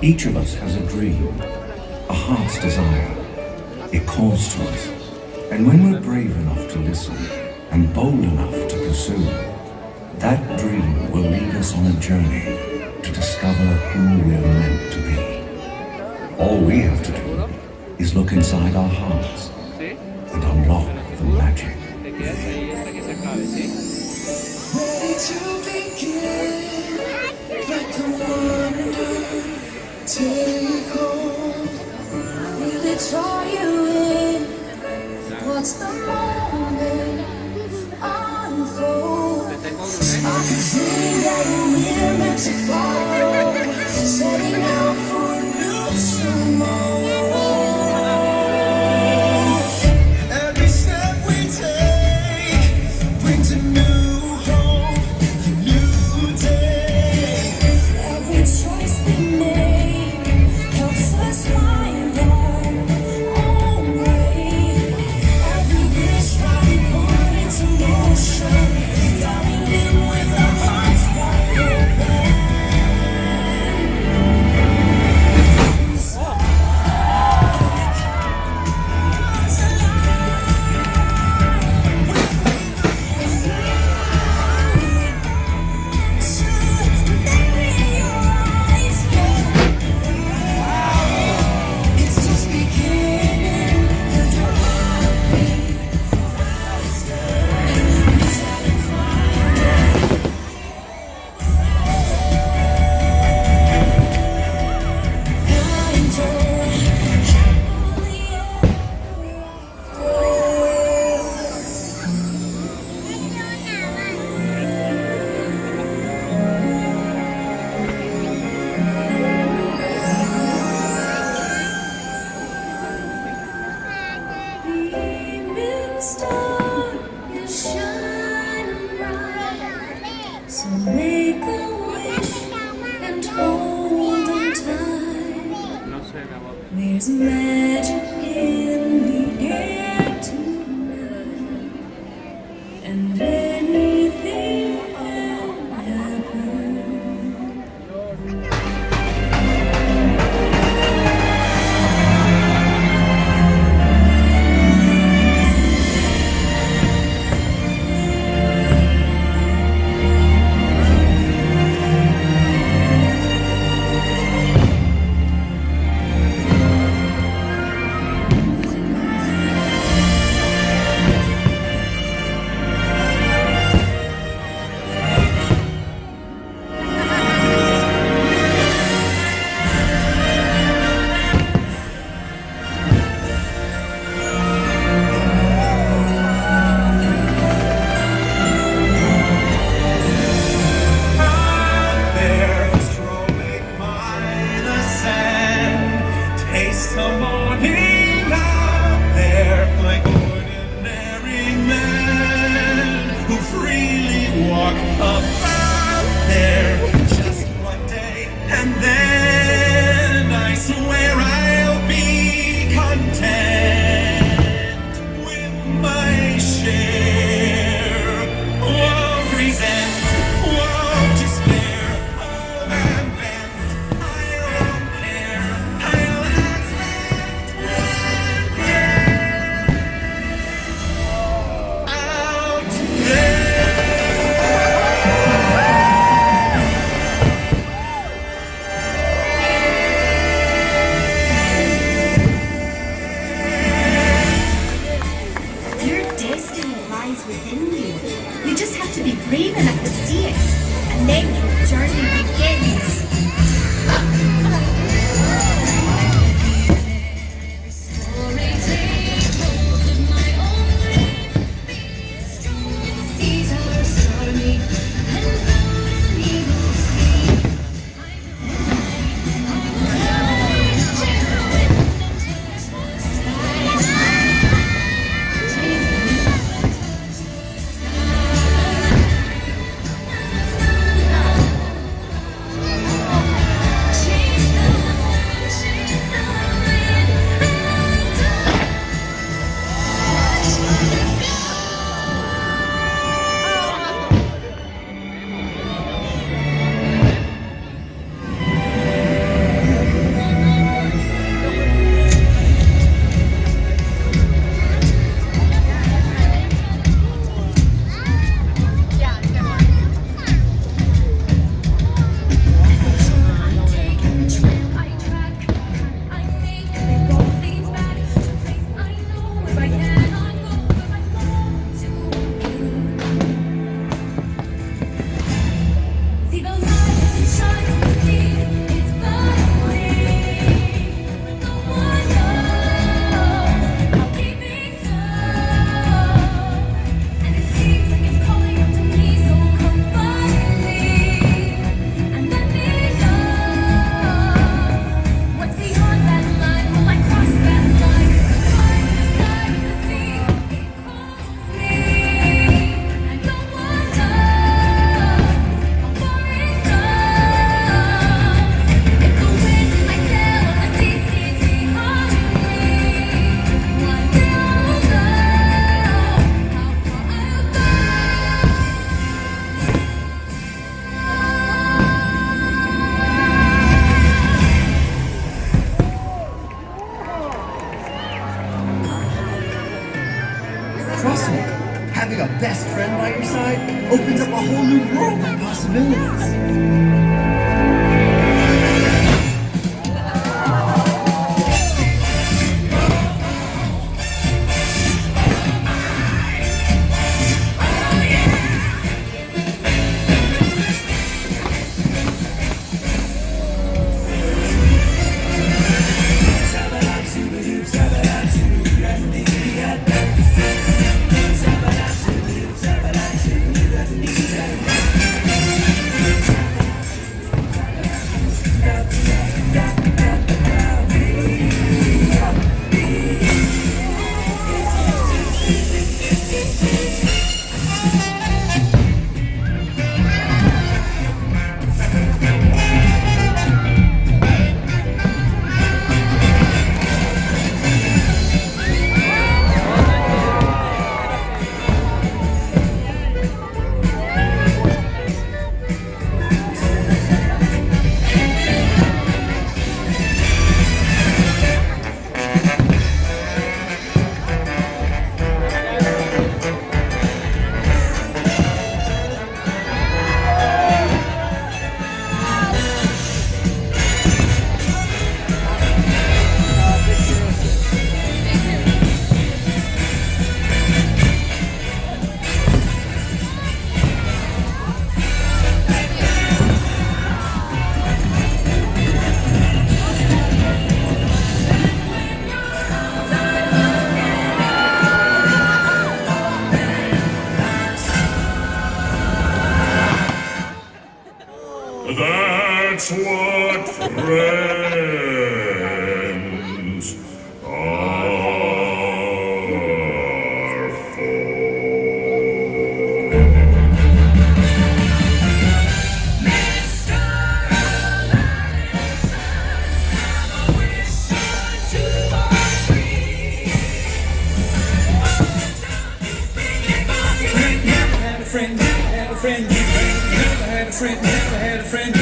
Each of us has a dream, a heart's desire. It calls to us. And when we're brave enough to listen and bold enough to pursue, that dream will lead us on a journey to discover who we're meant to be. All we have to do is look inside our hearts and unlock the magic. Ready to begin, let the wonder take hold. Will it draw you in? What's the moment unfold? I can see that we're meant to follow, setting out for a new tomorrow. Every step we take brings a new hope, a new day. Every choice we make helps us find our own way. Every wish we put into motion, diving in with our hearts wide open. It's just beginning. Feel your heartbeat faster. Reach out and find it. Find joy happily ever. Evening star is shining bright, so make a wish and hold on tight. There's magic in the air tonight, and anything will happen. Taste the morning out there, like ordinary men who freely walk about there. Just one day, and then I swear I'll be content with my share of resent, of despair, of unbent. I don't care. I'll expect out there. Your destiny lies within you. You just have to be brave enough to see it. And then your journey begins. opens up a whole new world of possibilities. That's what friends are for. Friend, never had a friend, never had a friend, never had a friend, never had a friend.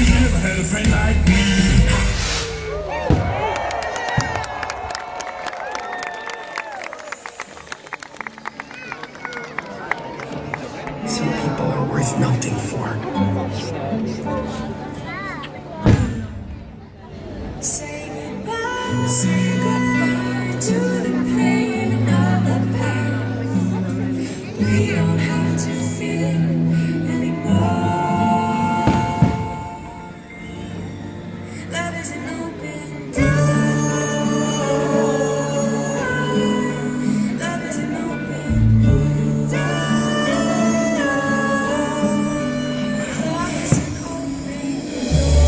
Never had a friend like me. Some people are worth melting for. Say goodbye to the pain of the past. We don't have to fear anymore. Love is an open door. Love is an open door. Love is an open door.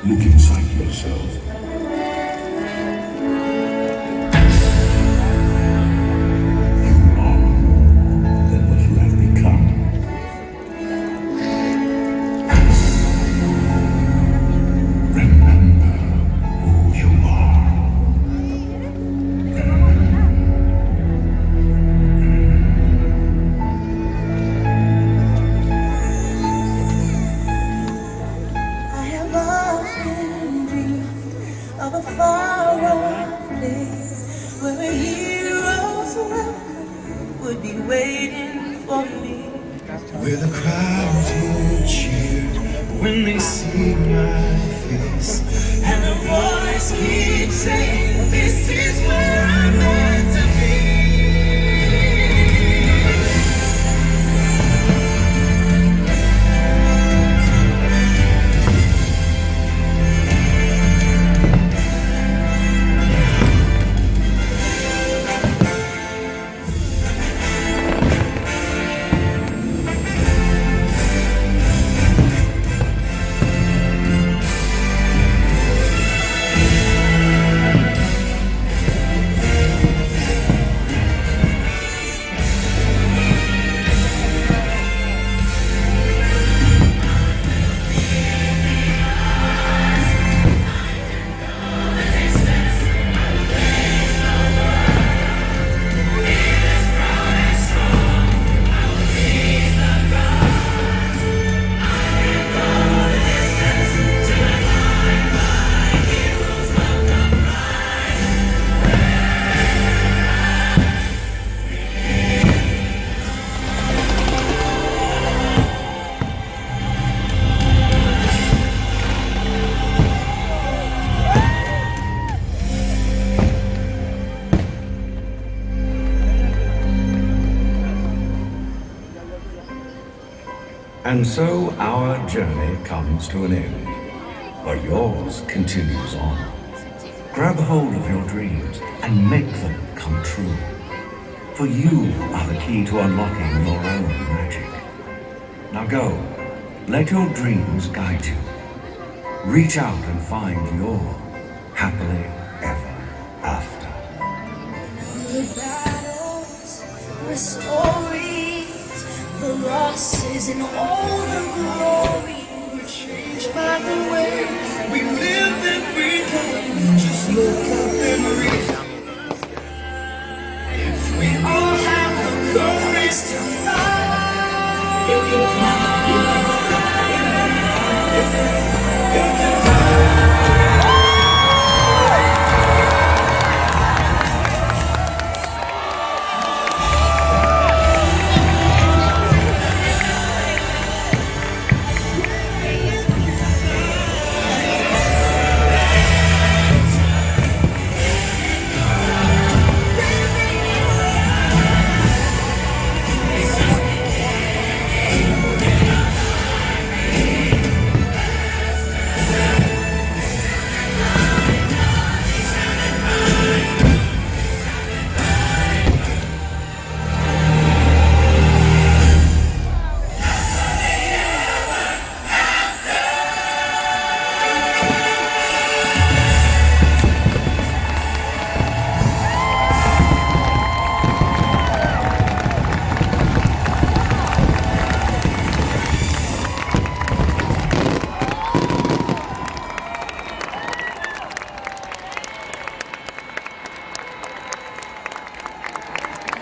Look inside yourself. You are more than what you have become. Remember who you are. I have often dreamed of a far-off place where a hero's welcome would be waiting for me. Where the crowds will cheer when they see my face, and the voice keeps saying, "This is where I'm meant to be." And so our journey comes to an end, but yours continues on. Grab hold of your dreams and make them come true. For you are the key to unlocking your own magic. Now go, let your dreams guide you. Reach out and find your happily ever after. The battles, the stories, the losses, and all the glory were changed by the way we live every day. Just look up and read. We all have the courage to fly. You can fly. You can fly. You can fly.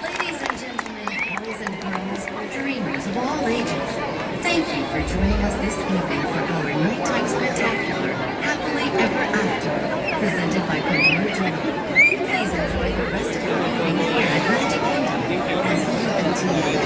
Ladies and gentlemen, boys and girls, dreamers of all ages, thank you for joining us this evening for our nighttime spectacular, Happily Ever After, presented by Pandora Dream. Please enjoy the rest of your evening here at Magic Kingdom as you continue